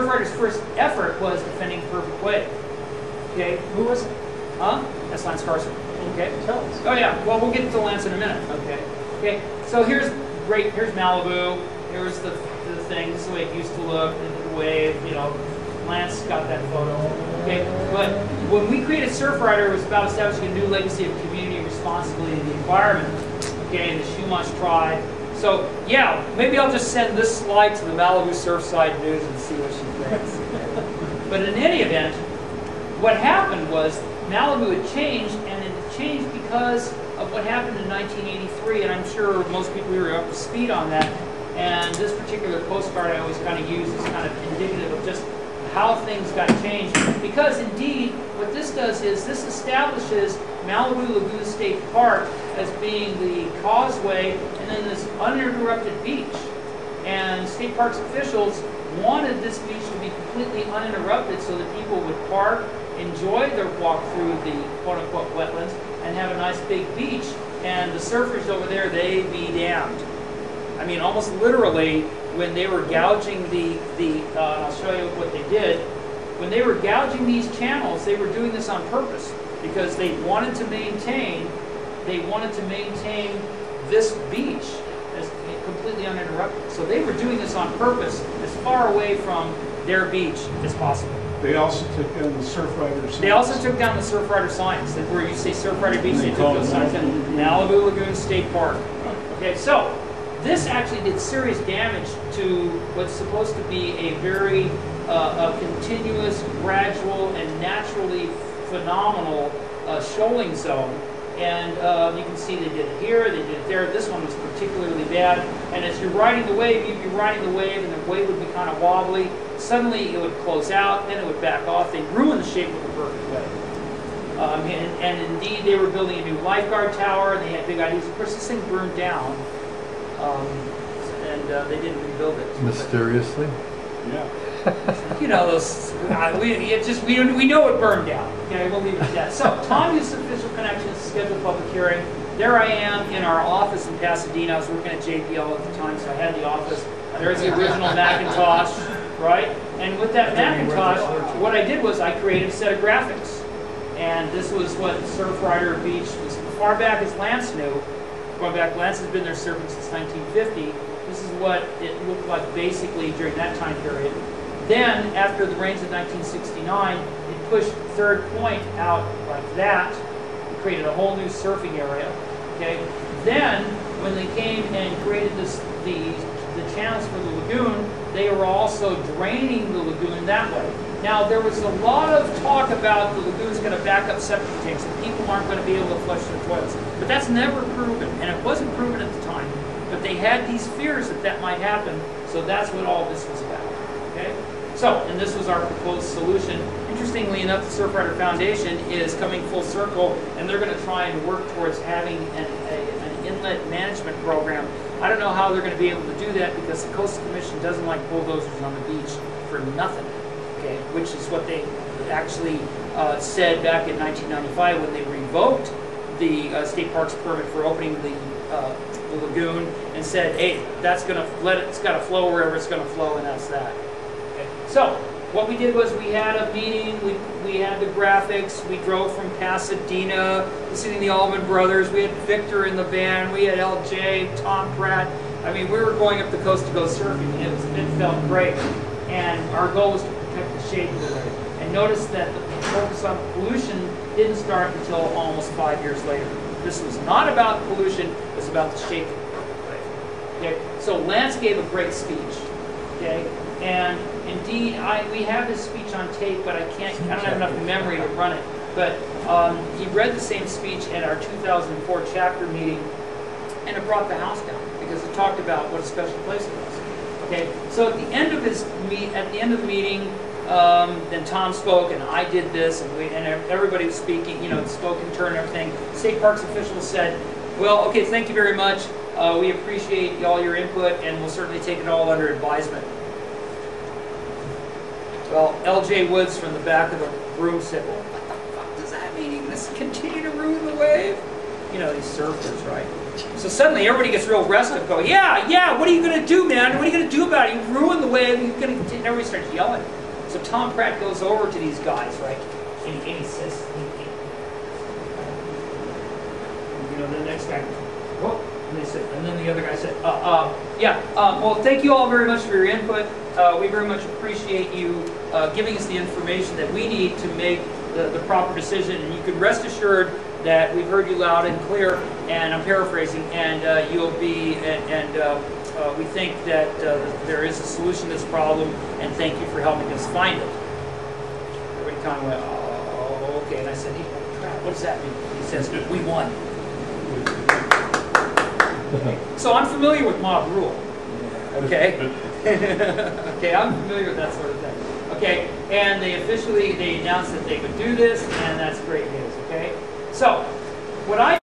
Surfrider's first effort was defending Perfect Wave. Okay, who was it? Huh? That's Lance Carson. Okay, Tell us. oh yeah, well we'll get to Lance in a minute. Okay, okay. So here's Malibu. Here's the thing. This is the way it used to look. The wave, you know. Lance got that photo. Okay, but when we created Surfrider, it was about establishing a new legacy of community responsibility in the environment. Okay, the Chumash tribe. So yeah, maybe I'll just send this slide to the Malibu Surfside News and see what she thinks. But in any event, what happened was Malibu had changed, and it had changed because of what happened in 1983, and I'm sure most people here are up to speed on that. And this particular postcard I always kind of use is kind of indicative of just how things got changed. Because indeed, what this does is this establishes Malibu Lagoon State Park as being the causeway and then this uninterrupted beach. And state parks officials wanted this beach to be completely uninterrupted so that people would park, enjoy their walk through the quote-unquote wetlands, and have a nice big beach. And the surfers over there, they be damned. I mean, almost literally, when they were gouging I'll show you what they did. When they were gouging these channels, they were doing this on purpose because they wanted to maintain this beach as completely uninterrupted. So they were doing this on purpose, as far away from their beach as possible. They also took down the Surfrider signs. They also took down the Surfrider signs, where you say Surfrider Beach, they took those signs in Malibu Lagoon State Park. Okay, so this actually did serious damage to what's supposed to be a very a continuous, gradual, and naturally phenomenal shoaling zone. And you can see they did it here, they did it there. This one was particularly bad. And as you're riding the wave, you'd be riding the wave, and the wave would be kind of wobbly. Suddenly, it would close out, then it would back off. They ruined the shape of the Perfect Wave. And indeed, they were building a new lifeguard tower, and they had big ideas. Of course, this thing burned down, and they didn't rebuild it. Mysteriously? Yeah. You know, those, we know it burned down. Okay, we'll leave it at that. So, Tom used official connections to schedule public hearing. There I am in our office in Pasadena. I was working at JPL at the time, so I had the office. There's the original Macintosh, right? And with that Macintosh, what I did was I created a set of graphics. And this was what Surfrider Beach was, as far back as Lance knew. Going back, Lance has been there surfing since 1950. This is what it looked like basically during that time period. Then, after the rains of 1969, it pushed Third Point out like that. It created a whole new surfing area. Okay. Then, when they came and created the channels for the lagoon, they were also draining the lagoon that way. Now, there was a lot of talk about the lagoon's going to back up septic tanks and people aren't going to be able to flush their toilets. But that's never proven, and it wasn't proven at the time. But they had these fears that that might happen, so that's what all this was about. Okay? So, and this was our proposed solution. Interestingly enough, the Surfrider Foundation is coming full circle, and they're going to try and work towards having an inlet management program. I don't know how they're going to be able to do that because the Coastal Commission doesn't like bulldozers on the beach for nothing, okay? Which is what they actually said back in 1995 when they revoked the state parks permit for opening the lagoon and said, hey, that's going to it's got to flow wherever it's going to flow, and that's that. Okay. So what we did was we had a meeting, we had the graphics, we drove from Pasadena, visiting the Allman Brothers, we had Victor in the band, we had LJ, Tom Pratt. I mean, we were going up the coast to go surfing, and it felt great. And our goal was to protect the shape of the wave. And notice that the focus on pollution didn't start until almost 5 years later. This was not about pollution, it was about the shape of the wave. Okay? So Lance gave a great speech. Okay? And indeed, we have his speech on tape, but I don't have enough memory to run it. But he read the same speech at our 2004 chapter meeting, and it brought the house down because it talked about what a special place it was. Okay, so at the end of the meeting, then Tom spoke, and I did this, and everybody was speaking. You know, spoke in turn and everything. State Parks officials said, "Well, okay, thank you very much. We appreciate all your input, and we'll certainly take it all under advisement." Well, L.J. Woods from the back of the room said, "Well, what the fuck does that mean? You're going to continue to ruin the wave?" You know, these surfers, right? So suddenly everybody gets real restive, go, yeah, what are you going to do, man? What are you going to do about it? You ruined the way, and everybody starts yelling. So Tom Pratt goes over to these guys, right? And he says, the next guy, whoa. And then the other guy said, well, thank you all very much for your input. We very much appreciate you giving us the information that we need to make the proper decision. And you can rest assured that we've heard you loud and clear, and I'm paraphrasing, and you'll be, we think that there is a solution to this problem, and thank you for helping us find it. Everybody kind of went, oh, okay. And I said, hey, crap, what does that mean? He says, we won. So I'm familiar with mob rule, okay? Okay, I'm familiar with that sort of thing. Okay, and they announced that they would do this, and that's great news, okay? So, what I